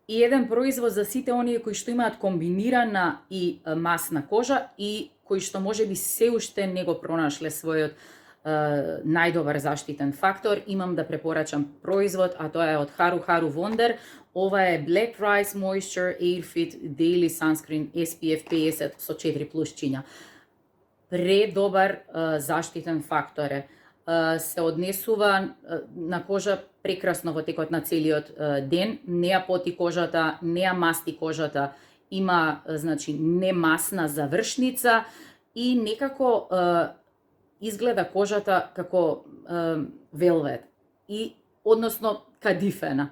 и еден производ за сите оние кои што имаат комбинирана и масна кожа и кои што можеби се уште не го пронашле својот најдобар заштитен фактор. Имам да препорачам производ, а тоа е од Haru Haru Wonder. Ова е Black Rice Moisture Air Fit Daily Sunscreen SPF 50 со 4 плюсчиња. Предобар заштитен фактор е. Се однесува на кожа прекрасно во текот на целиот ден, не ја поти кожата, не ја масти кожата, има значи немасна завршница и некако изгледа кожата како велвет и односно кадифена.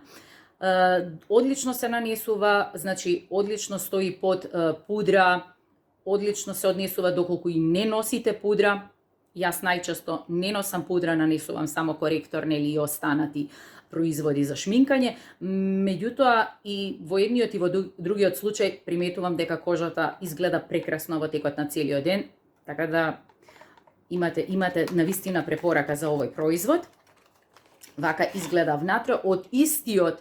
Одлично се нанесува, значи одлично стои под пудра, одлично се однесува доколку и не носите пудра. Јас најчесто не носам пудра, нанесувам само коректор, нели и останати производи за шминкање. Меѓутоа и во едниот и во другиот случај приметувам дека кожата изгледа прекрасно во текот на целиот ден, така да имате навистина препорака за овој производ. Вака изгледа внатре. Од истиот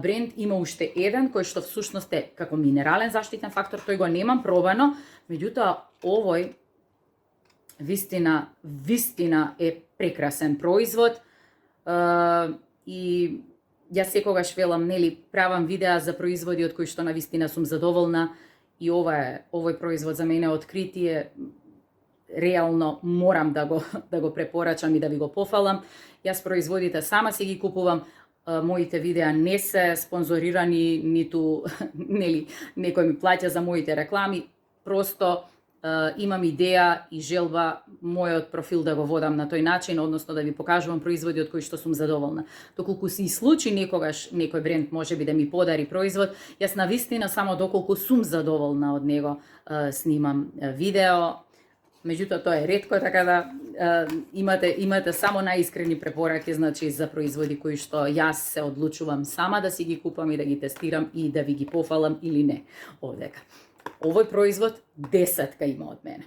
бренд има уште еден кој што всушност е како минерален заштитен фактор, тој го немам пробано, меѓутоа овој вистина е прекрасен производ и јас секогаш велам, нели, правам видеа за производи од кои што навистина сум задоволна и овој производ за мене откритие. Реално морам да го препорачам и да ви го пофалам. Јас производите сама си ги купувам. Моите видеа не се спонзорирани, ниту нели некој ми плаќа за моите реклами. Просто имам идеја и желба мојот профил да го водам на тој начин, односно да ви покажувам производи од кои што сум задоволна. Доколку се случи некогаш некој бренд можеби да ми подари производ, јас навистина само доколку сум задоволна од него снимам видео. Меѓутоа тоа е ретко, така да имате само најискрени препораки, значи за производи кои што јас се одлучувам сама да си ги купам и да ги тестирам и да ви ги пофалам или не овдека. Овој производ 10 има од мене.